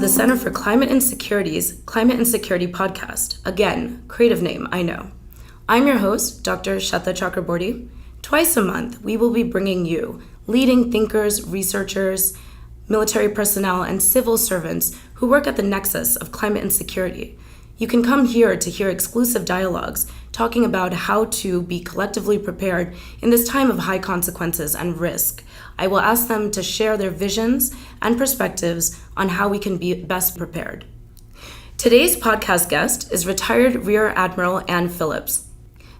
the Center for Climate Insecurity's Climate Insecurity podcast. Again, creative name, I know. I'm your host, Dr. Shweta Chakraborty. Twice a month, we will be bringing you leading thinkers, researchers, military personnel, and civil servants who work at the nexus of climate insecurity. You can come here to hear exclusive dialogues talking about how to be collectively prepared in this time of high consequences and risk. I will ask them to share their visions and perspectives on how we can be best prepared. Today's podcast guest is retired Rear Admiral Phillips.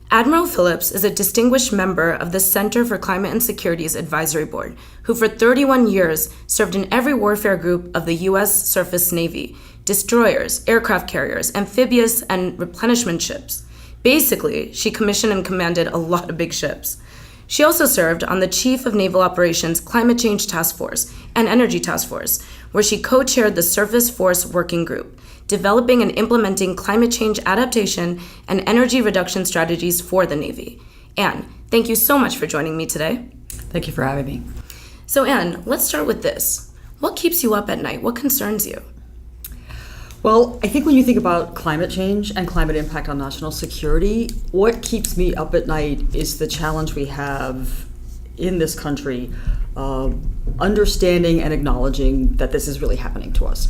Admiral Phillips is a distinguished member of the Center for Climate Insecurity's Advisory Board, who for 31 years served in every warfare group of the U.S. Surface Navy, destroyers, aircraft carriers, amphibious, and replenishment ships. Basically, she commissioned and commanded a lot of big ships. She also served on the Chief of Naval Operations Climate Change Task Force and Energy Task Force, where she co-chaired the Surface Force Working Group, developing and implementing climate change adaptation and energy reduction strategies for the Navy. Anne, thank you so much for joining me today. Thank you for having me. So Anne, let's start with this. What keeps you up at night? What concerns you? Well, I think when you think about climate change and climate impact on national security, what keeps me up at night is the challenge we have in this country, understanding and acknowledging that this is really happening to us.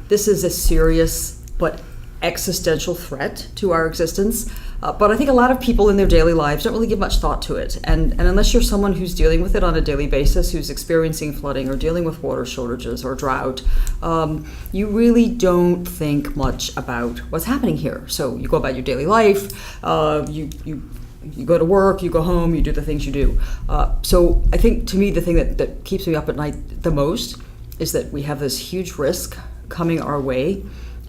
This is a serious but existential threat to our existence. But I think a lot of people in their daily lives don't really give much thought to it. And unless you're someone who's dealing with it on a daily basis, who's experiencing flooding or dealing with water shortages or drought, you really don't think much about what's happening here. So you go about your daily life, you go to work, you go home, you do the things you do. So I think, to me, the thing that keeps me up at night the most is that we have this huge risk coming our way.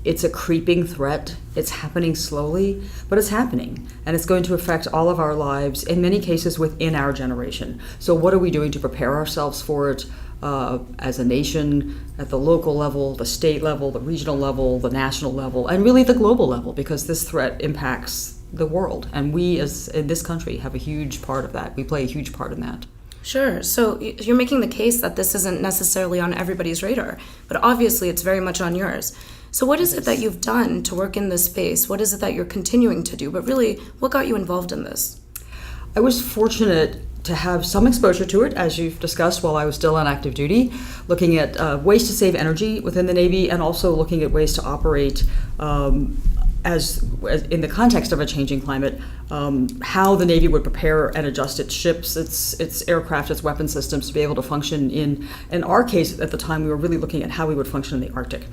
It's a creeping threat. It's happening slowly, but it's happening. And it's going to affect all of our lives, in many cases within our generation. So what are we doing to prepare ourselves for it as a nation, at the local level, the state level, the regional level, the national level, and really the global level, because this threat impacts the world. And we, as in this country, have a huge part of that. We play a huge part in that. Sure. So you're making the case that this isn't necessarily on everybody's radar, but obviously it's very much on yours. So what is it that you've done to work in this space? What is it that you're continuing to do? But really, what got you involved in this? I was fortunate to have some exposure to it, as you've discussed, while I was still on active duty, looking at ways to save energy within the Navy and also looking at ways to operate as in the context of a changing climate, how the Navy would prepare and adjust its ships, its aircraft, its weapon systems to be able to function in our case at the time, we were really looking at how we would function in the Arctic.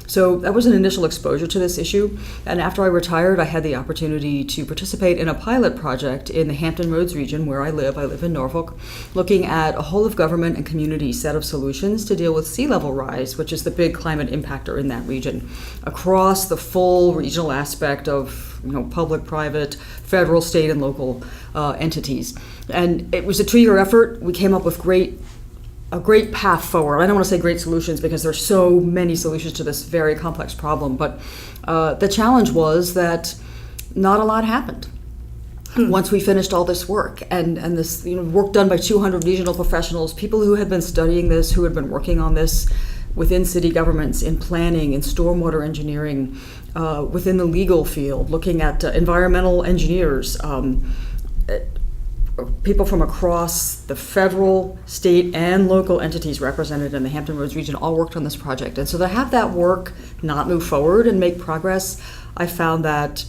So that was an initial exposure to this issue. And after I retired, I had the opportunity to participate in a pilot project in the Hampton Roads region where I live in Norfolk, looking at a whole of government and community set of solutions to deal with sea level rise, which is the big climate impactor in that region, across the full regional aspect of public, private, federal, state, and local entities. And it was a 2-year effort. We came up with a great path forward. I don't want to say great solutions because there's so many solutions to this very complex problem, but the challenge was that not a lot happened once we finished all this work. And this work done by 200 regional professionals, people who had been studying this, who had been working on this within city governments, in planning, in stormwater engineering, within the legal field, looking at environmental engineers, people from across the federal, state, and local entities represented in the Hampton Roads region all worked on this project. And so to have that work not move forward and make progress, I found that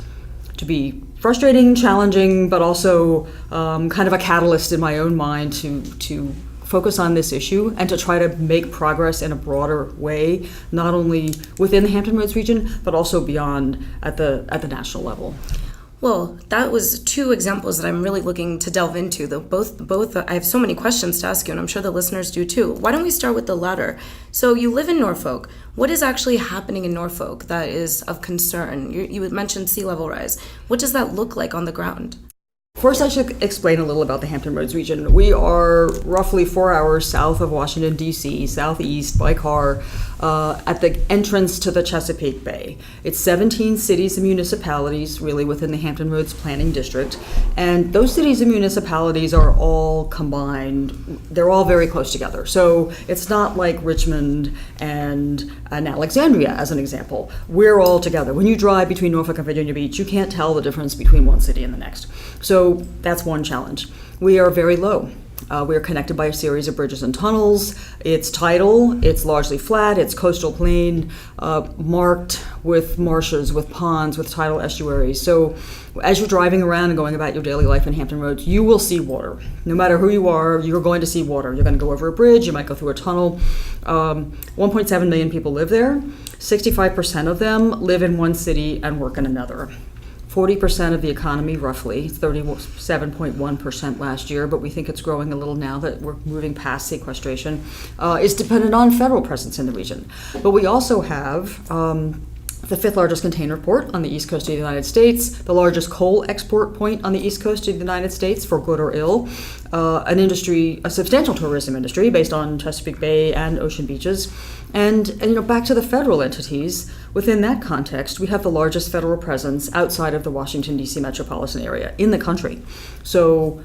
to be frustrating, challenging, but also kind of a catalyst in my own mind to focus on this issue and to try to make progress in a broader way, not only within the Hampton Roads region, but also beyond at the national level. Well, that was 2 examples that I'm really looking to delve into. Both, I have so many questions to ask you, and I'm sure the listeners do too. Why don't we start with the latter? So you live in Norfolk. What is actually happening in Norfolk that is of concern? You mentioned sea level rise. What does that look like on the ground? first I should explain a little about the Hampton Roads region. We are roughly 4 hours south of Washington, D.C., southeast by car, at the entrance to the Chesapeake Bay. It's 17 cities and municipalities really within the Hampton Roads Planning District. And those cities and municipalities are all combined. They're all very close together. So it's not like Richmond and Alexandria, as an example. We're all together. When you drive between Norfolk and Virginia Beach, you can't tell the difference between one city and the next. So that's one challenge. We are very low. We are connected by a series of bridges and tunnels. It's tidal, it's largely flat, it's coastal plain, marked with marshes, with ponds, with tidal estuaries. So as you're driving around and going about your daily life in Hampton Roads, you will see water. No matter who you are, you're going to see water. You're going to go over a bridge, you might go through a tunnel. 1.7 million people live there. 65% of them live in one city and work in another. 40% of the economy, roughly, 37.1% last year, but we think it's growing a little now that we're moving past sequestration, is dependent on federal presence in the region. But we also have the fifth largest container port on the east coast of the United States, the largest coal export point on the east coast of the United States, for good or ill, a substantial tourism industry based on Chesapeake Bay and ocean beaches. And back to the federal entities, within that context, we have the largest federal presence outside of the Washington, D.C. metropolitan area in the country. So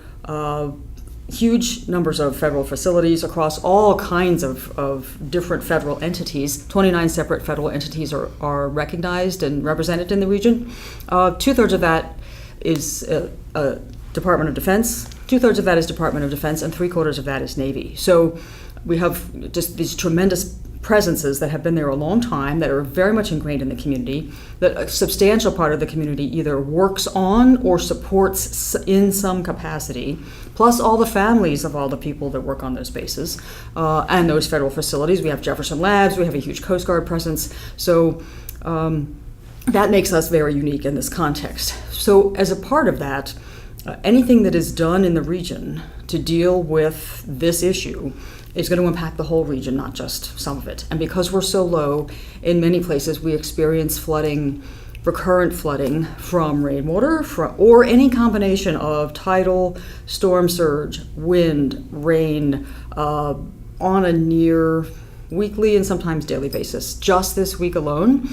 huge numbers of federal facilities across all kinds of different federal entities. 29 separate federal entities are recognized and represented in the region. 2/3 of that is Department of Defense. 2/3 of that is Department of Defense, and 3/4 of that is Navy. So we have just these tremendous presences that have been there a long time, that are very much ingrained in the community, that a substantial part of the community either works on or supports in some capacity, plus all the families of all the people that work on those bases and those federal facilities. We have Jefferson Labs, we have a huge Coast Guard presence. So that makes us very unique in this context. So as a part of that, anything that is done in the region to deal with this issue is going to impact the whole region, not just some of it. And because we're so low, in many places we experience flooding, recurrent flooding from rainwater or any combination of tidal, storm surge, wind, rain, on a near weekly and sometimes daily basis. Just this week alone,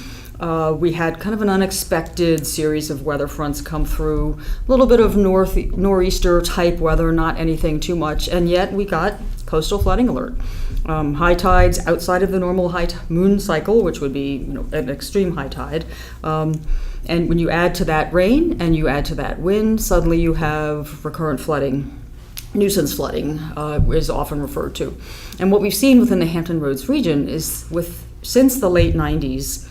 we had kind of an unexpected series of weather fronts come through, a little bit of nor'easter type weather, not anything too much, and yet we got coastal flooding alert. High tides outside of the normal moon cycle, which would be an extreme high tide. And when you add to that rain and you add to that wind, suddenly you have recurrent flooding. Nuisance flooding is often referred to. And what we've seen within the Hampton Roads region is since the late 90s,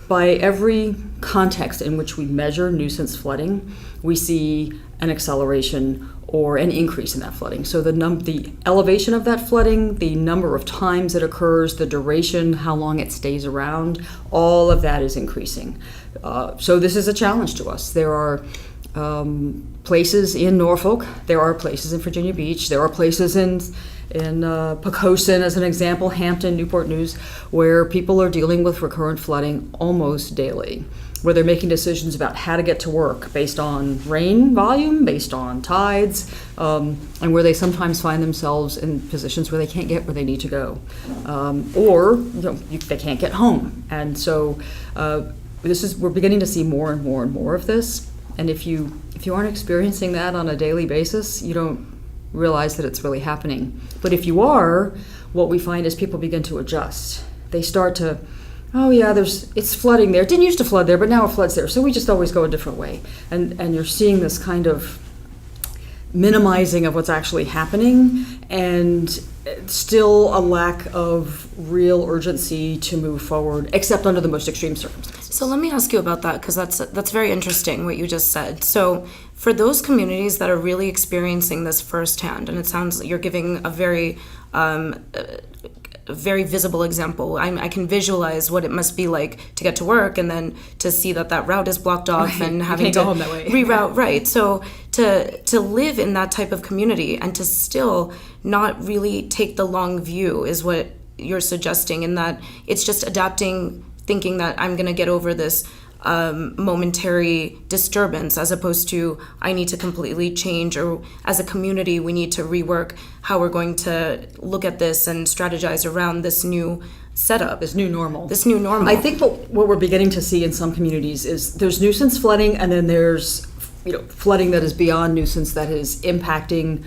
by every context in which we measure nuisance flooding, we see an acceleration or an increase in that flooding. So the elevation of that flooding, the number of times it occurs, the duration, how long it stays around, all of that is increasing. So this is a challenge to us. There are places in Norfolk, there are places in Virginia Beach, there are places in Poquoson, as an example, Hampton, Newport News, where people are dealing with recurrent flooding almost daily, where they're making decisions about how to get to work based on rain volume, based on tides, and where they sometimes find themselves in positions where they can't get where they need to go, or they can't get home. And so we're beginning to see more and more and more of this. And if you aren't experiencing that on a daily basis, you don't realize that it's really happening. But if you are, what we find is people begin to adjust. They start to, oh yeah, it's flooding there. It didn't used to flood there, but now it floods there. So we just always go a different way. And you're seeing this kind of minimizing of what's actually happening, and still a lack of real urgency to move forward, except under the most extreme circumstances. So let me ask you about that, because that's very interesting what you just said. So for those communities that are really experiencing this firsthand, and it sounds like you're giving a very visible example. I can visualize what it must be like to get to work and then to see that route is blocked off, right, and having to reroute. Right. So to live in that type of community and to still not really take the long view is what you're suggesting, in that it's just adapting, thinking that I'm going to get over this momentary disturbance, as opposed to I need to completely change, or as a community we need to rework how we're going to look at this and strategize around this new setup, This new normal. I think what we're beginning to see in some communities is there's nuisance flooding, and then there's flooding that is beyond nuisance, that is impacting,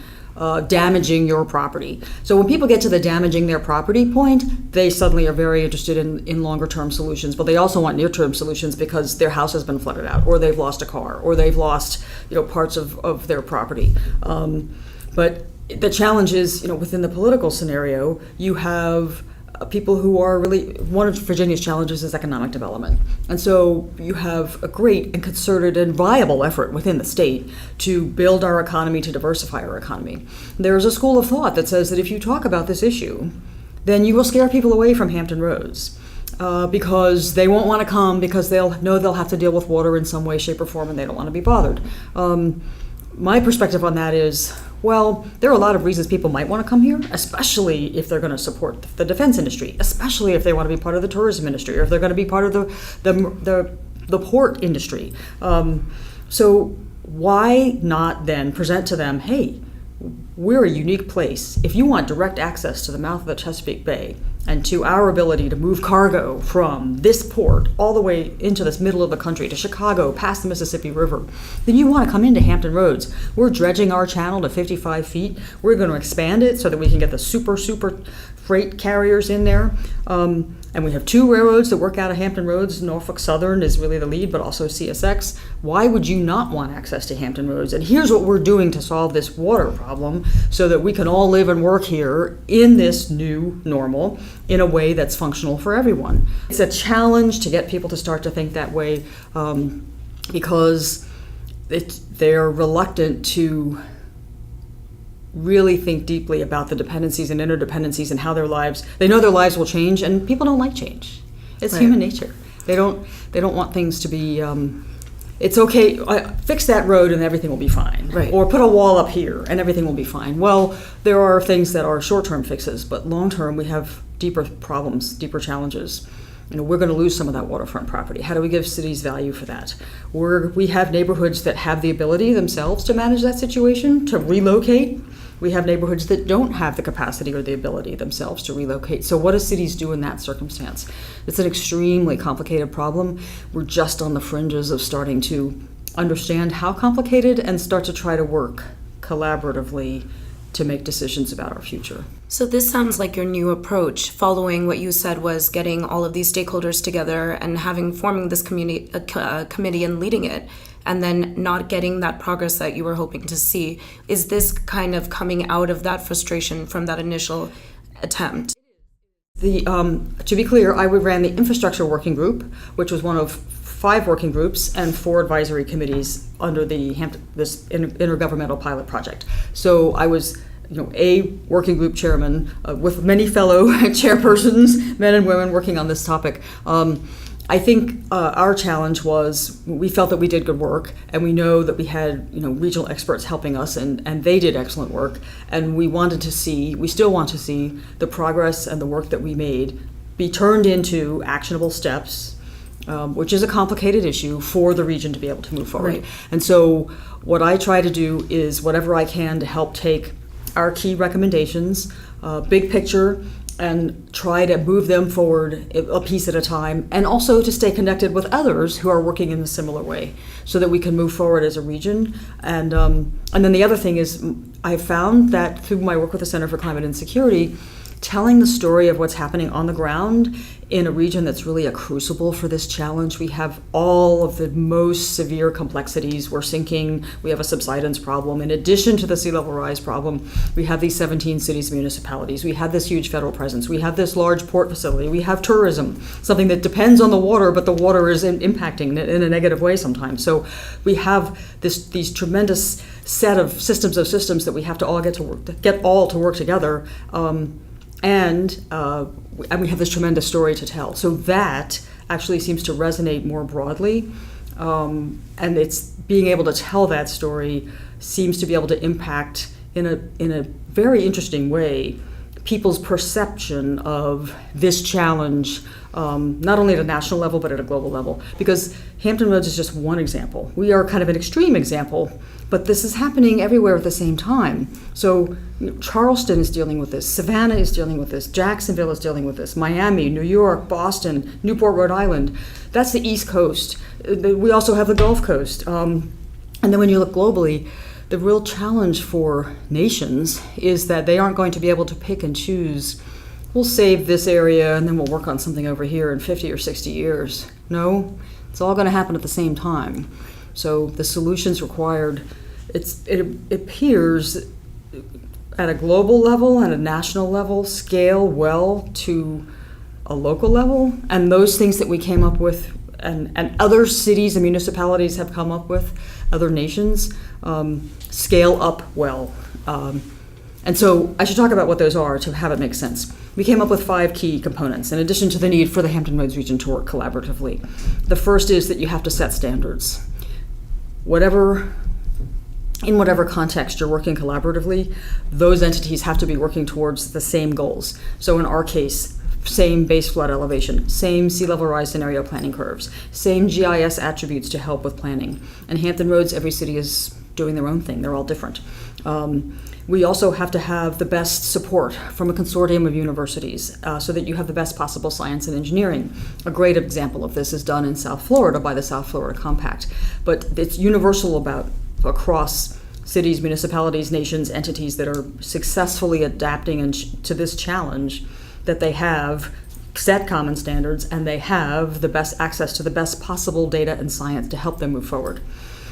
damaging your property. So when people get to the damaging their property point, they suddenly are very interested in longer term solutions, but they also want near term solutions because their house has been flooded out, or they've lost a car, or they've lost parts of their property. But the challenge is, within the political scenario, you have people who are really, one of Virginia's challenges is economic development. And so you have a great and concerted and viable effort within the state to build our economy, to diversify our economy. There's a school of thought that says that if you talk about this issue, then you will scare people away from Hampton Roads. Because they won't want to come, because they'll know they'll have to deal with water in some way, shape, or form, and they don't want to be bothered. My perspective on that is, well, there are a lot of reasons people might want to come here, especially if they're going to support the defense industry, especially if they want to be part of the tourism industry, or if they're going to be part of the port industry. So why not then present to them, hey, we're a unique place. If you want direct access to the mouth of the Chesapeake Bay and to our ability to move cargo from this port all the way into this middle of the country to Chicago, past the Mississippi River, then you want to come into Hampton Roads. We're dredging our channel to 55 feet. We're going to expand it so that we can get the super freight carriers in there. And we have two railroads that work out of Hampton Roads. Norfolk Southern is really the lead, but also CSX. Why would you not want access to Hampton Roads? And here's what we're doing to solve this water problem so that we can all live and work here in this new normal in a way that's functional for everyone. It's a challenge to get people to start to think that way, because they're reluctant to really think deeply about the dependencies and interdependencies and how they know their lives will change, and people don't like change. It's human nature. They don't want things to be, it's okay, fix that road and everything will be fine. Right. Or put a wall up here and everything will be fine. Well, there are things that are short-term fixes, but long-term we have deeper problems, deeper challenges. We're going to lose some of that waterfront property. How do we give cities value for that? We have neighborhoods that have the ability themselves to manage that situation, to relocate. We have neighborhoods that don't have the capacity or the ability themselves to relocate. So what do cities do in that circumstance? It's an extremely complicated problem. We're just on the fringes of starting to understand how complicated and start to try to work collaboratively to make decisions about our future. So this sounds like your new approach, following what you said was getting all of these stakeholders together and forming this committee and leading it, and then not getting that progress that you were hoping to see. Is this kind of coming out of that frustration from that initial attempt? To be clear, I ran the infrastructure working group, which was one of 5 working groups and 4 advisory committees under this intergovernmental pilot project. So I was a working group chairman with many fellow chairpersons, men and women, working on this topic. I think our challenge was we felt that we did good work, and we know that we had regional experts helping us, and they did excellent work. And we still want to see the progress and the work that we made be turned into actionable steps, which is a complicated issue for the region to be able to move forward. Right. And so what I try to do is whatever I can to help take our key recommendations, big picture, and try to move them forward a piece at a time, and also to stay connected with others who are working in a similar way so that we can move forward as a region. And then the other thing is I found that through my work with the Center for Climate and Security, telling the story of what's happening on the ground in a region that's really a crucible for this challenge. We have all of the most severe complexities. We're sinking, we have a subsidence problem. In addition to the sea level rise problem, we have these 17 cities and municipalities. We have this huge federal presence. We have this large port facility. We have tourism, something that depends on the water, but the water is impacting it in a negative way sometimes. So we have these tremendous set of systems that we have to all get all to work together. And we have this tremendous story to tell. So that actually seems to resonate more broadly. And it's being able to tell that story seems to be able to impact in a very interesting way people's perception of this challenge, not only at a national level, but at a global level. Because Hampton Roads is just one example. We are kind of an extreme example, but this is happening everywhere at the same time. So Charleston is dealing with this, Savannah is dealing with this, Jacksonville is dealing with this, Miami, New York, Boston, Newport, Rhode Island. That's the East Coast. We also have the Gulf Coast. And then when you look globally, the real challenge for nations is that they aren't going to be able to pick and choose, we'll save this area and then we'll work on something over here in 50 or 60 years. No, it's all going to happen at the same time. So the solutions required, it appears at a global level and a national level, scale well to a local level. And those things that we came up with and other cities and municipalities have come up with, other nations, scale up well. And so I should talk about what those are to have it make sense. We came up with 5 key components in addition to the need for the Hampton Roads region to work collaboratively. The first is that you have to set standards. In whatever context you're working collaboratively, those entities have to be working towards the same goals. So in our case, same base flood elevation, same sea level rise scenario planning curves, same GIS attributes to help with planning. And Hampton Roads, every city is doing their own thing. They're all different. We also have to have the best support from a consortium of universities so that you have the best possible science and engineering. A great example of this is done in South Florida by the South Florida Compact. But it's universal across cities, municipalities, nations, entities that are successfully adapting to this challenge, that they have set common standards and they have the best access to the best possible data and science to help them move forward.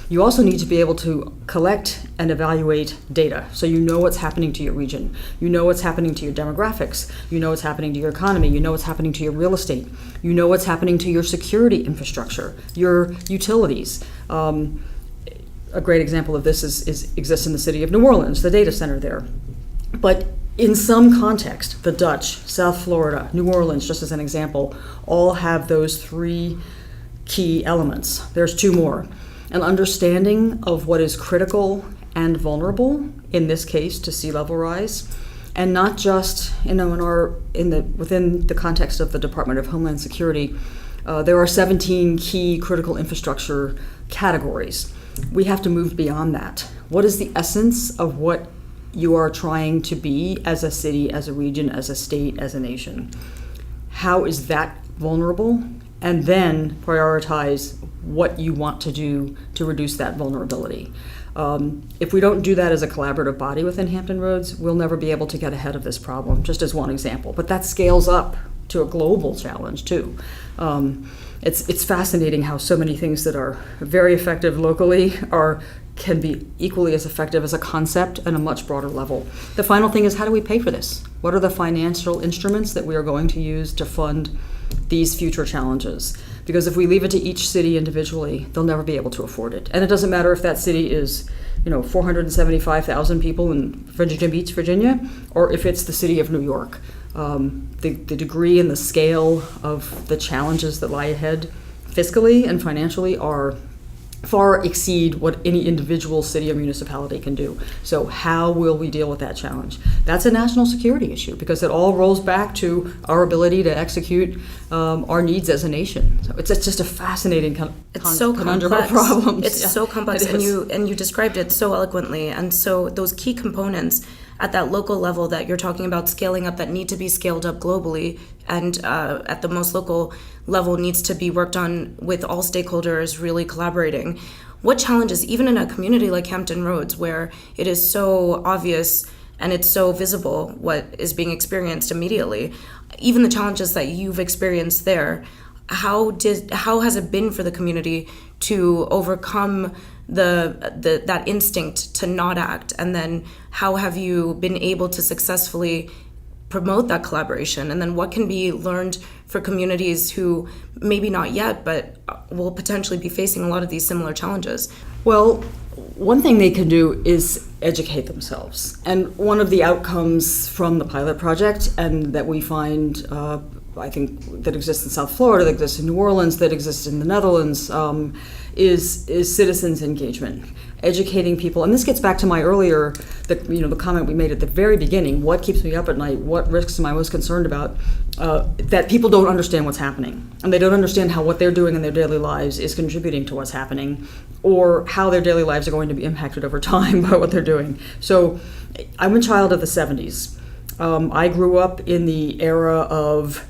You also need to be able to collect and evaluate data so you know what's happening to your region. You know what's happening to your demographics. You know what's happening to your economy. You know what's happening to your real estate. You know what's happening to your security infrastructure, your utilities. A great example of this exists in the city of New Orleans, the data center there. But in some context, the Dutch, South Florida, New Orleans, just as an example, all have those 3 key elements. There's 2 more. An understanding of what is critical and vulnerable, in this case to sea level rise, and not just within the context of the Department of Homeland Security. There are 17 key critical infrastructure categories. We have to move beyond that. What is the essence of what you are trying to be as a city, as a region, as a state, as a nation? How is that vulnerable? And then prioritize what you want to do to reduce that vulnerability. If we don't do that as a collaborative body within Hampton Roads, we'll never be able to get ahead of this problem, just as one example. But that scales up to a global challenge too. It's fascinating how so many things that are very effective locally can be equally as effective as a concept at a much broader level. The final thing is, how do we pay for this? What are the financial instruments that we are going to use to fund these future challenges? Because if we leave it to each city individually, they'll never be able to afford it. And it doesn't matter if that city is 475,000 people in Virginia Beach, Virginia, or if it's the city of New York. The degree and the scale of the challenges that lie ahead fiscally and financially far exceed what any individual city or municipality can do. So how will we deal with that challenge? That's a national security issue because it all rolls back to our ability to execute our needs as a nation. So it's just a fascinating conundrum of problems. It's so complex, and you described it so eloquently. And so those key components at that local level that you're talking about scaling up, that need to be scaled up globally, and at the most local level needs to be worked on with all stakeholders really collaborating. What challenges, even in a community like Hampton Roads, where it is so obvious and it's so visible what is being experienced immediately, even the challenges that you've experienced there, how has it been for the community to overcome that instinct to not act, and then how have you been able to successfully promote that collaboration? And then what can be learned for communities who maybe not yet, but will potentially be facing a lot of these similar challenges? Well, one thing they can do is educate themselves. And one of the outcomes from the pilot project, and that we find, I think, that exists in South Florida, that exists in New Orleans, that exists in the Netherlands, is citizens engagement. educating people. And this gets back to my earlier, the comment we made at the very beginning, what keeps me up at night, what risks am I most concerned about, that people don't understand what's happening. And they don't understand how what they're doing in their daily lives is contributing to what's happening, or how their daily lives are going to be impacted over time by what they're doing. So I'm a child of the 70s. I grew up in the era of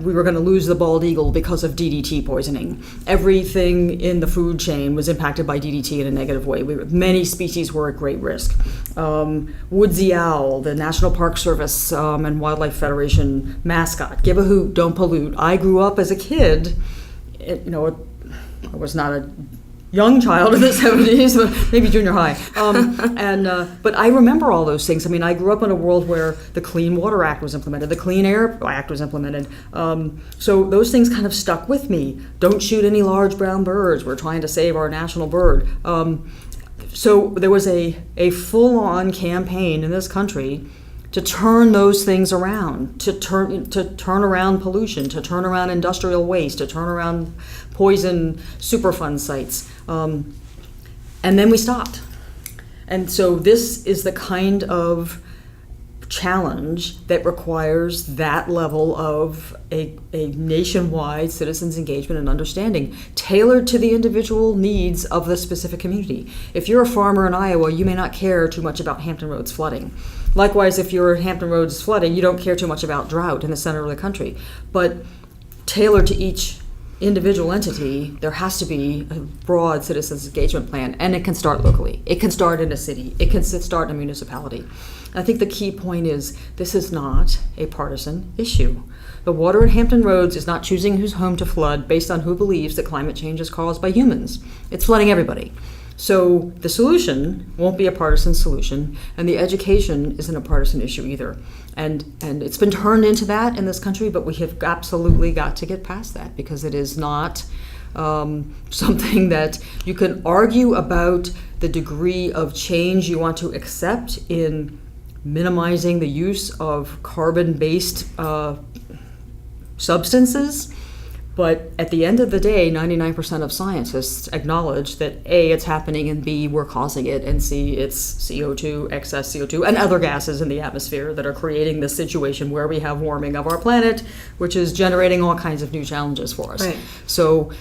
we were going to lose the bald eagle because of DDT poisoning. Everything in the food chain was impacted by DDT in a negative way. Many species were at great risk. Woodsy owl, the National Park Service and Wildlife Federation mascot, give a hoot, don't pollute. I grew up as a kid, I was not a young child in the 70s, but maybe junior high. But I remember all those things. I mean, I grew up in a world where the Clean Water Act was implemented, the Clean Air Act was implemented. So those things kind of stuck with me. Don't shoot any large brown birds. We're trying to save our national bird. So there was a full-on campaign in this country to turn those things around, to turn around pollution, to turn around industrial waste, to turn around poison Superfund sites. And then we stopped. And so this is the kind of challenge that requires that level of a nationwide citizens' engagement and understanding, tailored to the individual needs of the specific community. If you're a farmer in Iowa, you may not care too much about Hampton Roads flooding. Likewise, if you're Hampton Roads flooding, you don't care too much about drought in the center of the country. But tailored to each individual entity, there has to be a broad citizens engagement plan, and it can start locally. It can start in a city. It can start in a municipality. I think the key point is this is not a partisan issue. The water in Hampton Roads is not choosing whose home to flood based on who believes that climate change is caused by humans. It's flooding everybody. So the solution won't be a partisan solution, and the education isn't a partisan issue either. And it's been turned into that in this country, but we have absolutely got to get past that, because it is not something that you can argue about the degree of change you want to accept in minimizing the use of carbon-based substances. But at the end of the day, 99% of scientists acknowledge that A, it's happening, and B, we're causing it, and C, it's CO2, excess CO2, and other gases in the atmosphere that are creating this situation where we have warming of our planet, which is generating all kinds of new challenges for us. Right. So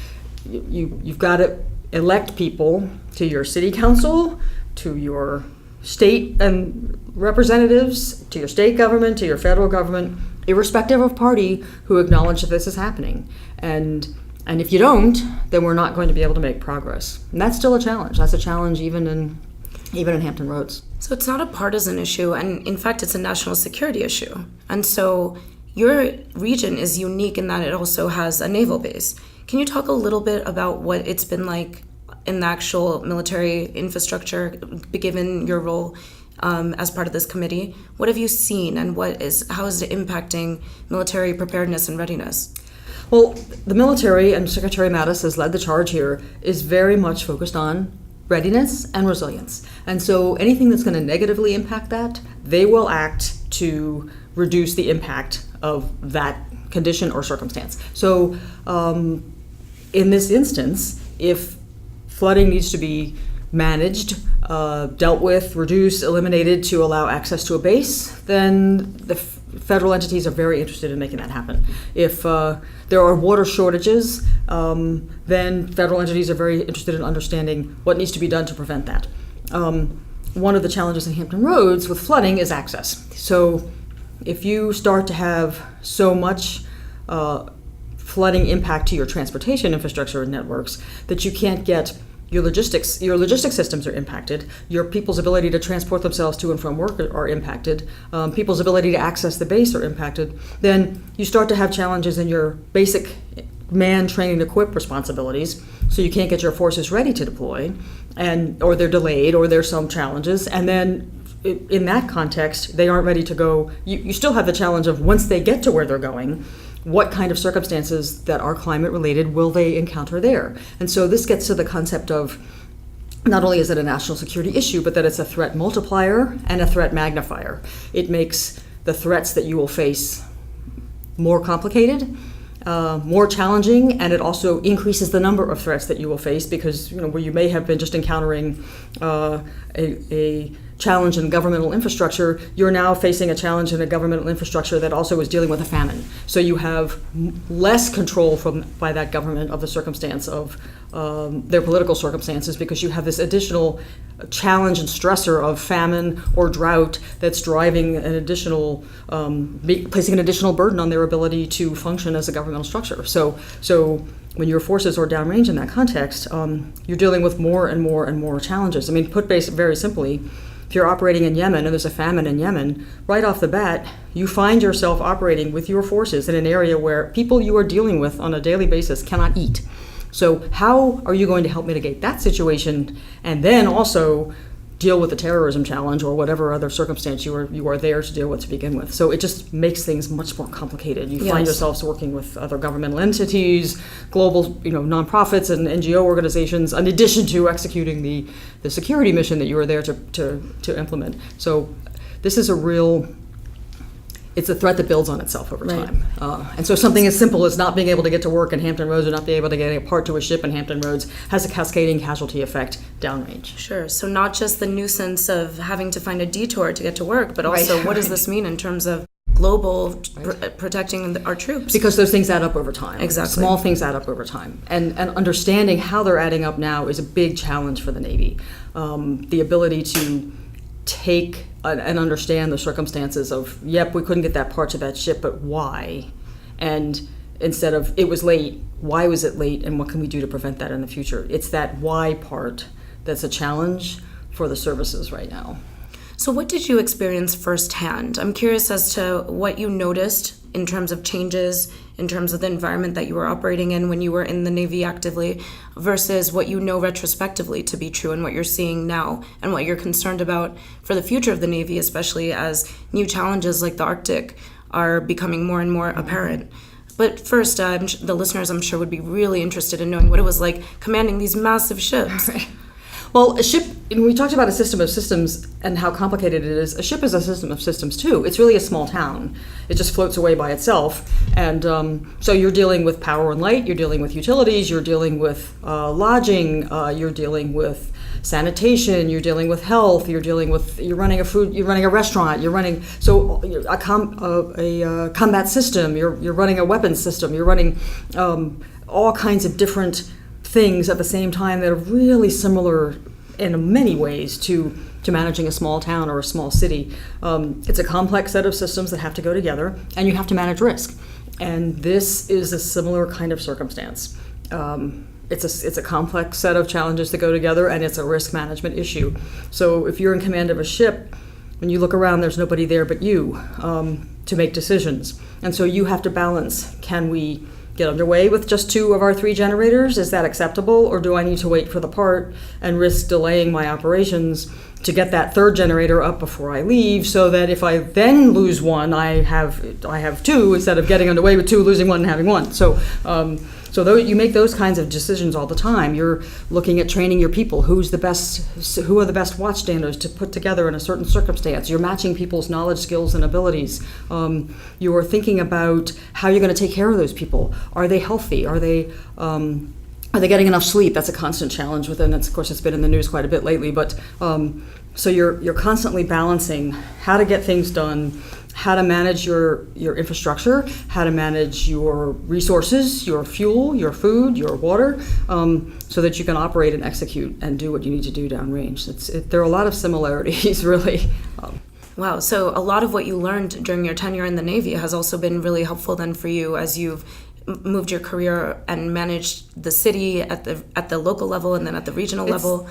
you've got to elect people to your city council, to your state and representatives, to your state government, to your federal government, irrespective of party, who acknowledge that this is happening. And if you don't, then we're not going to be able to make progress. And that's still a challenge. That's a challenge even in Hampton Roads. So it's not a partisan issue, and in fact, it's a national security issue. And so your region is unique in that it also has a naval base. Can you talk a little bit about what it's been like in the actual military infrastructure, given your role as part of this committee? What have you seen, and how is it impacting military preparedness and readiness? Well, the military, and Secretary Mattis has led the charge here, is very much focused on readiness and resilience. And so anything that's going to negatively impact that, they will act to reduce the impact of that condition or circumstance. So in this instance, if flooding needs to be managed, dealt with, reduced, eliminated to allow access to a base, then the federal entities are very interested in making that happen. If there are water shortages, then federal entities are very interested in understanding what needs to be done to prevent that. One of the challenges in Hampton Roads with flooding is access. So if you start to have so much flooding impact to your transportation infrastructure and networks that you can't get your logistics systems are impacted, your people's ability to transport themselves to and from work are impacted, people's ability to access the base are impacted, then you start to have challenges in your basic man training and equip responsibilities, so you can't get your forces ready to deploy, or they're delayed, or there's some challenges, and then in that context, they aren't ready to go. You still have the challenge of once they get to where they're going, what kind of circumstances that are climate related will they encounter there? And so this gets to the concept of not only is it a national security issue, but that it's a threat multiplier and a threat magnifier. It makes the threats that you will face more complicated, more challenging, and it also increases the number of threats that you will face, because where you may have been just encountering a challenge in governmental infrastructure, you're now facing a challenge in a governmental infrastructure that also is dealing with a famine. So you have less control by that government of the circumstance of their political circumstances, because you have this additional challenge and stressor of famine or drought that's driving an additional, placing an additional burden on their ability to function as a governmental structure. So when your forces are downrange in that context, you're dealing with more and more and more challenges. I mean, put very simply, if you're operating in Yemen and there's a famine in Yemen, right off the bat, you find yourself operating with your forces in an area where people you are dealing with on a daily basis cannot eat. So how are you going to help mitigate that situation, and then also deal with the terrorism challenge or whatever other circumstance you are there to deal with to begin with? So it just makes things much more complicated. You find yourselves working with other governmental entities, global nonprofits and NGO organizations, in addition to executing the security mission that you are there to implement. So this is it's a threat that builds on itself over time. And so something as simple as not being able to get to work in Hampton Roads or not being able to get a part to a ship in Hampton Roads has a cascading casualty effect downrange. Sure. So not just the nuisance of having to find a detour to get to work, but also what does this mean in terms of global protecting our troops? Because those things add up over time. Exactly. Small things add up over time. And understanding how they're adding up now is a big challenge for the Navy. The ability to take and understand the circumstances of, we couldn't get that part to that ship, but why? And instead of, it was late, why was it late, and what can we do to prevent that in the future? It's that why part that's a challenge for the services right now. So what did you experience firsthand? I'm curious as to what you noticed in terms of changes, in terms of the environment that you were operating in when you were in the Navy actively, versus what you know retrospectively to be true and what you're seeing now and what you're concerned about for the future of the Navy, especially as new challenges like the Arctic are becoming more and more apparent. But first, the listeners, I'm sure, would be really interested in knowing what it was like commanding these massive ships. Right. Well, a ship, we talked about a system of systems and how complicated it is. A ship is a system of systems too. It's really a small town. It just floats away by itself. And so you're dealing with power and light, you're dealing with utilities, you're dealing with lodging, you're dealing with sanitation, you're dealing with health, you're running a restaurant, you're running a combat system, you're running a weapons system, you're running all kinds of different things at the same time that are really similar in many ways to managing a small town or a small city. It's a complex set of systems that have to go together, and you have to manage risk. And this is a similar kind of circumstance. It's a complex set of challenges that go together, and it's a risk management issue. So if you're in command of a ship, when you look around, there's nobody there but you to make decisions. And so you have to balance, can we get underway with just 2 of our 3 generators? Is that acceptable? Or do I need to wait for the part and risk delaying my operations to get that 3rd generator up before I leave, so that if I then lose one, I have 2 instead of getting underway with 2, losing 1 and having 1. So you make those kinds of decisions all the time. You're looking at training your people. Who are the best watchstanders to put together in a certain circumstance? You're matching people's knowledge, skills, and abilities. You are thinking about how you're going to take care of those people. Are they healthy? Are they getting enough sleep? That's a constant challenge within. Of course, it's been in the news quite a bit lately. But so you're constantly balancing how to get things done, how to manage your infrastructure, how to manage your resources, your fuel, your food, your water, so that you can operate and execute and do what you need to do downrange. There are a lot of similarities, really. Wow, so a lot of what you learned during your tenure in the Navy has also been really helpful then for you as you've moved your career and managed the city at the local level and then at the regional level.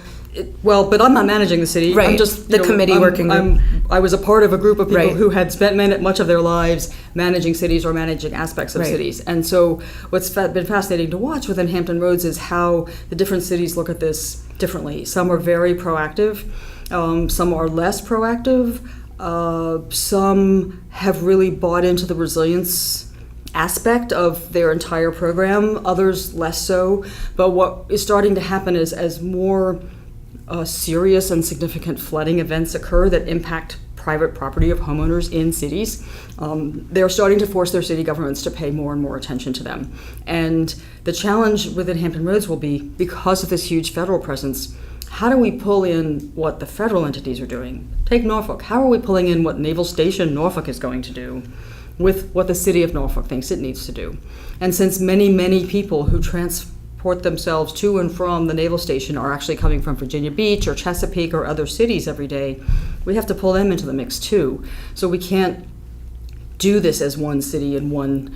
But I'm not managing the city. Right. I'm just committee working group. I was a part of a group of people who had spent much of their lives managing cities or managing aspects of cities. And so what's been fascinating to watch within Hampton Roads is how the different cities look at this differently. Some are very proactive. Some are less proactive. Some have really bought into the resilience aspect of their entire program, others less so. But what is starting to happen is as more serious and significant flooding events occur that impact private property of homeowners in cities. They're starting to force their city governments to pay more and more attention to them. And the challenge within Hampton Roads will be, because of this huge federal presence, how do we pull in what the federal entities are doing? Take Norfolk. How are we pulling in what Naval Station Norfolk is going to do with what the city of Norfolk thinks it needs to do? And since many, many people who transport themselves to and from the naval station are actually coming from Virginia Beach or Chesapeake or other cities every day, we have to pull them into the mix too. So we can't do this as one city and one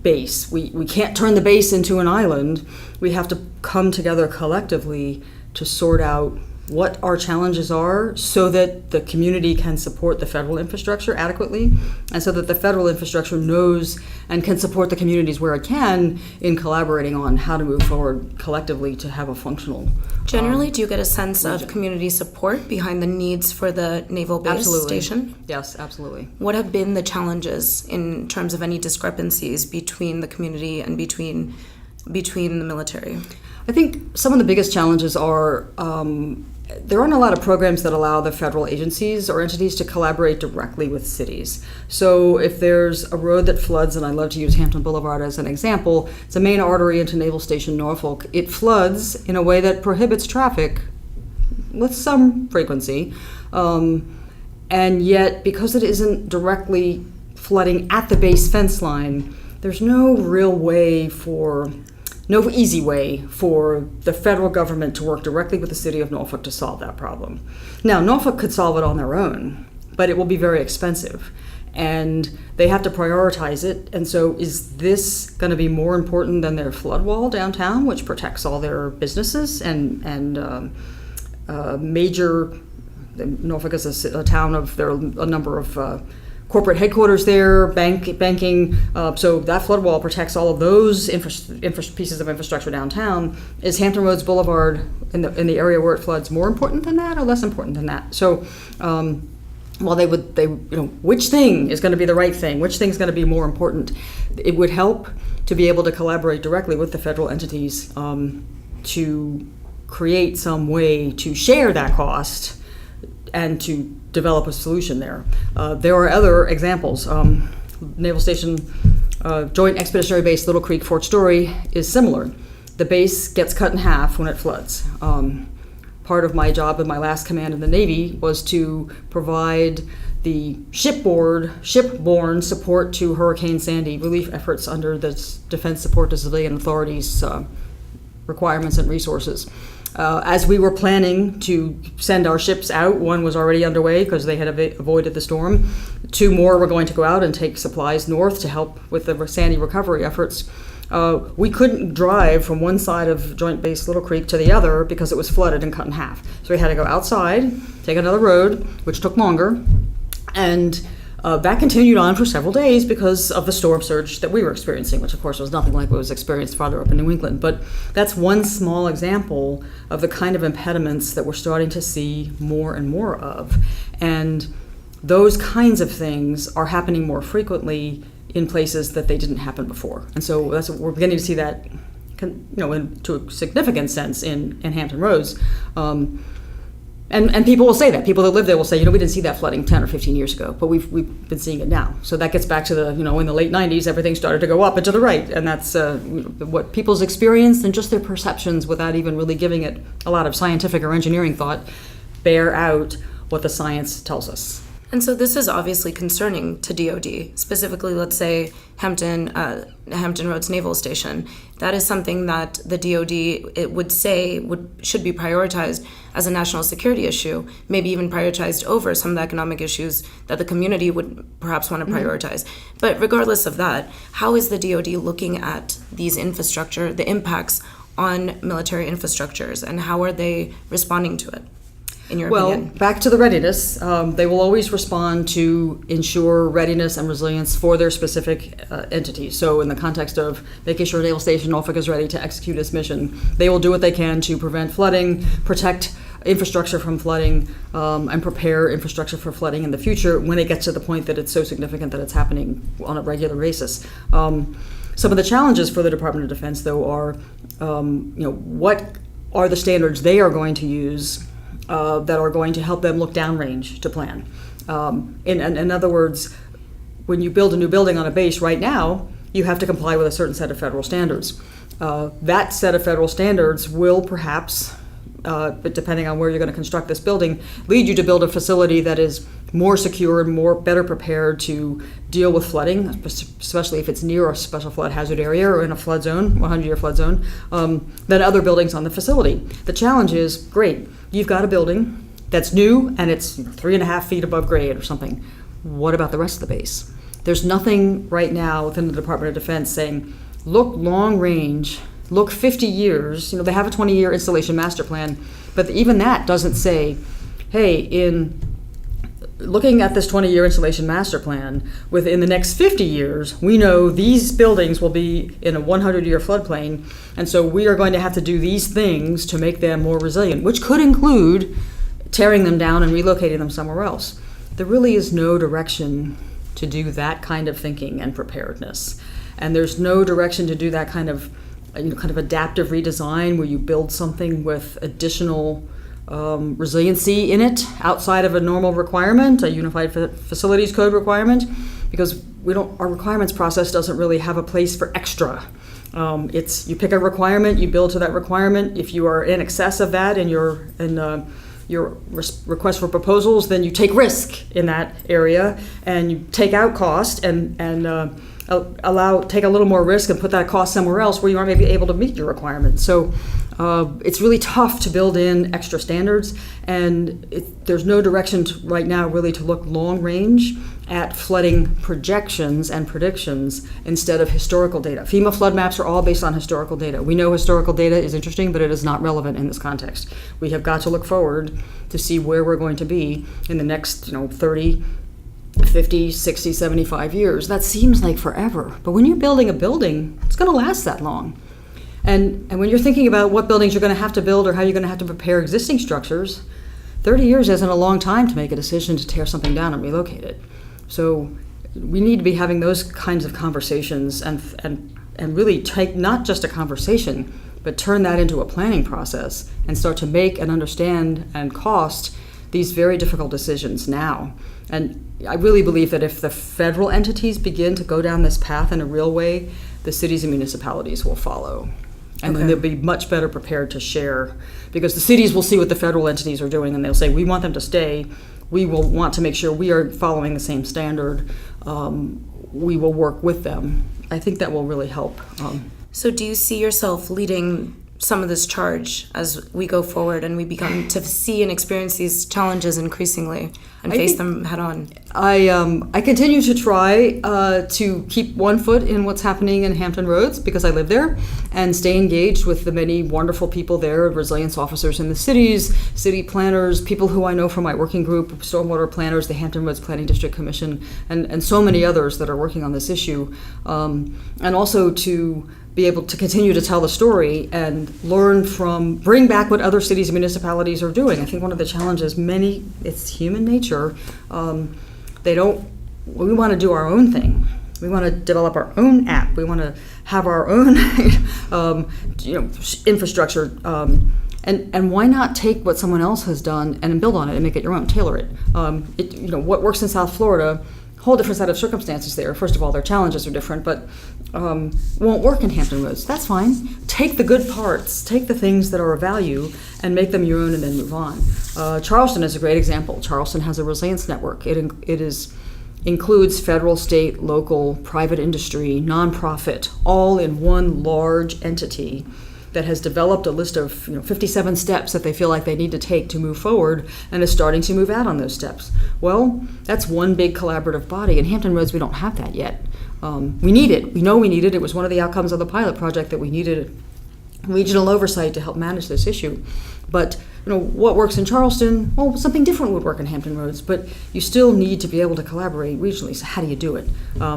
base. We can't turn the base into an island. We have to come together collectively to sort out what our challenges are so that the community can support the federal infrastructure adequately, and so that the federal infrastructure knows and can support the communities where it can in collaborating on how to move forward collectively to have a functional Generally, do you get a sense of community support behind the needs for the naval base station? Yes, absolutely. What have been the challenges in terms of any discrepancies between the community and between the military? I think some of the biggest challenges are there aren't a lot of programs that allow the federal agencies or entities to collaborate directly with cities. So if there's a road that floods, and I love to use Hampton Boulevard as an example, it's a main artery into Naval Station Norfolk. It floods in a way that prohibits traffic with some frequency. And yet, because it isn't directly flooding at the base fence line, there's no easy way for the federal government to work directly with the city of Norfolk to solve that problem. Now, Norfolk could solve it on their own, but it will be very expensive, and they have to prioritize it. And so is this going to be more important than their flood wall downtown, which protects all their businesses and major, Norfolk is a town of, there are a number of corporate headquarters there, banking, so that flood wall protects all of those pieces of infrastructure downtown. Is Hampton Roads Boulevard in the area where it floods more important than that or less important than that? So, while which thing is going to be the right thing? Which thing is going to be more important? It would help to be able to collaborate directly with the federal entities to create some way to share that cost and to develop a solution there. There are other examples. Naval Station Joint Expeditionary Base Little Creek Fort Story is similar. The base gets cut in half when it floods. Part of my job in my last command in the Navy was to provide the shipborne support to Hurricane Sandy relief efforts under the Defense Support to Civilian Authorities requirements and resources. As we were planning to send our ships out, one was already underway because they had avoided the storm. Two more were going to go out and take supplies north to help with the Sandy recovery efforts. We couldn't drive from one side of Joint Base Little Creek to the other because it was flooded and cut in half. So we had to go outside, take another road, which took longer, and that continued on for several days because of the storm surge that we were experiencing, which of course was nothing like what was experienced farther up in New England. But that's one small example of the kind of impediments that we're starting to see more and more of. And those kinds of things are happening more frequently in places that they didn't happen before. And so that's what we're beginning to see that, to a significant sense in Hampton Roads. And people will say that. People that live there will say, we didn't see that flooding 10 or 15 years ago, but we've been seeing it now. So that gets back to the, in the late 90s, everything started to go up and to the right. And that's what people's experience and just their perceptions, without even really giving it a lot of scientific or engineering thought, bear out what the science tells us. And so this is obviously concerning to DoD, specifically, let's say, Hampton Roads Naval Station. That is something that the DoD should be prioritized as a national security issue, maybe even prioritized over some of the economic issues that the community would perhaps want to prioritize. But regardless of that, how is the DoD looking at these infrastructure, the impacts on military infrastructures, and how are they responding to it? In your opinion? Well, back to the readiness. They will always respond to ensure readiness and resilience for their specific entities. So in the context of making sure Naval Station Norfolk is ready to execute its mission, they will do what they can to prevent flooding, protect infrastructure from flooding, and prepare infrastructure for flooding in the future when it gets to the point that it's so significant that it's happening on a regular basis. Some of the challenges for the Department of Defense, though, are what are the standards they are going to use that are going to help them look downrange to plan. In other words, when you build a new building on a base right now, you have to comply with a certain set of federal standards. That set of federal standards will perhaps, but depending on where you're going to construct this building, lead you to build a facility that is more secure and better prepared to deal with flooding, especially if it's near a special flood hazard area or in a flood zone, 100-year flood zone, than other buildings on the facility. The challenge is, great, you've got a building that's new and it's 3.5 feet above grade or something. What about the rest of the base? There's nothing right now within the Department of Defense saying, look long range, look 50 years. They have a 20-year installation master plan, but even that doesn't say, hey, in looking at this 20-year installation master plan, within the next 50 years, we know these buildings will be in a 100-year floodplain, and so we are going to have to do these things to make them more resilient, which could include tearing them down and relocating them somewhere else. There really is no direction to do that kind of thinking and preparedness. And there's no direction to do that kind of adaptive redesign where you build something with additional resiliency in it outside of a normal requirement, a unified facilities code requirement, because our requirements process doesn't really have a place for extra. It's you pick a requirement, you build to that requirement. If you are in excess of that in your request for proposals, then you take risk in that area and you take out cost and take a little more risk and put that cost somewhere else where you aren't maybe able to meet your requirements. So it's really tough to build in extra standards, and there's no direction right now really to look long range at flooding projections and predictions instead of historical data. FEMA flood maps are all based on historical data. We know historical data is interesting, but it is not relevant in this context. We have got to look forward to see where we're going to be in the next 30, 50, 60, 75 years. That seems like forever. But when you're building a building, it's going to last that long. And when you're thinking about what buildings you're going to have to build or how you're going to have to prepare existing structures, 30 years isn't a long time to make a decision to tear something down and relocate it. So we need to be having those kinds of conversations and really take not just a conversation, but turn that into a planning process and start to make and understand and cost these very difficult decisions now. And I really believe that if the federal entities begin to go down this path in a real way, the cities and municipalities will follow. And then they'll be much better prepared to share, because the cities will see what the federal entities are doing and they'll say, we want them to stay. We will want to make sure we are following the same standard. We will work with them. I think that will really help. So do you see yourself leading some of this charge as we go forward and we become to see and experience these challenges increasingly and face them head on? I continue to try to keep one foot in what's happening in Hampton Roads because I live there, and stay engaged with the many wonderful people there, resilience officers in the cities, city planners, people who I know from my working group, stormwater planners, the Hampton Roads Planning District Commission, and so many others that are working on this issue. And also to be able to continue to tell the story and bring back what other cities and municipalities are doing. I think one of the challenges, it's human nature. We want to do our own thing. We want to develop our own app. We want to have our own, infrastructure. And why not take what someone else has done and build on it and make it your own, tailor it? What works in South Florida, whole different set of circumstances there. First of all, their challenges are different, but won't work in Hampton Roads. That's fine. Take the good parts, take the things that are of value, and make them your own, and then move on. Charleston is a great example. Charleston has a resilience network. It includes federal, state, local, private industry, nonprofit, all in one large entity that has developed a list of 57 steps that they feel like they need to take to move forward, and is starting to move out on those steps. Well, that's one big collaborative body. In Hampton Roads, we don't have that yet. We need it. We know we need it. It was one of the outcomes of the pilot project that we needed regional oversight to help manage this issue. But what works in Charleston, well, something different would work in Hampton Roads, but you still need to be able to collaborate regionally. So how do you do it?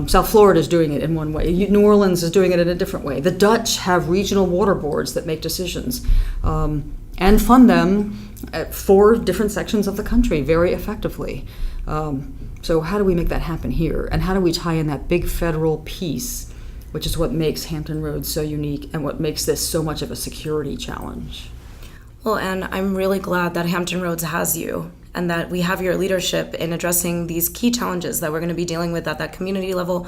South Florida is doing it in one way. New Orleans is doing it in a different way. The Dutch have regional water boards that make decisions and fund them for different sections of the country very effectively. So how do we make that happen here? And how do we tie in that big federal piece, which is what makes Hampton Roads so unique and what makes this so much of a security challenge? Well, and I'm really glad that Hampton Roads has you and that we have your leadership in addressing these key challenges that we're going to be dealing with at that community level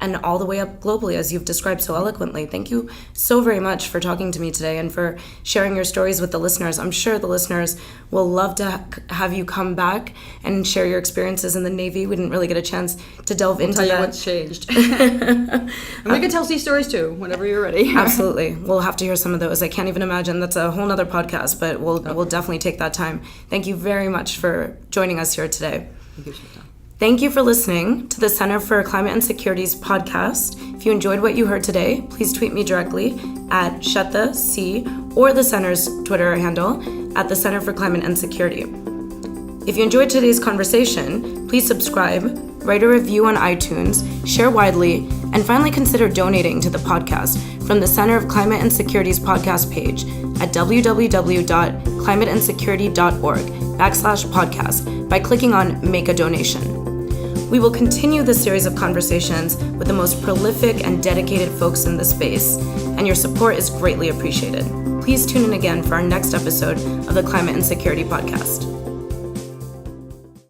and all the way up globally, as you've described so eloquently. Thank you so very much for talking to me today and for sharing your stories with the listeners. I'm sure the listeners will love to have you come back and share your experiences in the Navy. We didn't really get a chance to delve into that. I'll tell you what's changed. And we can tell sea stories too, whenever you're ready. Absolutely. We'll have to hear some of those. I can't even imagine. That's a whole nother podcast, but we'll definitely take that time. Thank you very much for joining us here today. Thank you, Shanta. Thank you for listening to the Center for Climate and Security's podcast. If you enjoyed what you heard today, please tweet me directly at Shetta C or the Center's Twitter handle at the Center for Climate and Security. If you enjoyed today's conversation, please subscribe, write a review on iTunes, share widely, and finally consider donating to the podcast from the Center of Climate and Security's podcast page at www.climateandsecurity.org/podcast by clicking on Make a Donation. We will continue this series of conversations with the most prolific and dedicated folks in the space, and your support is greatly appreciated. Please tune in again for our next episode of the Climate and Security Podcast.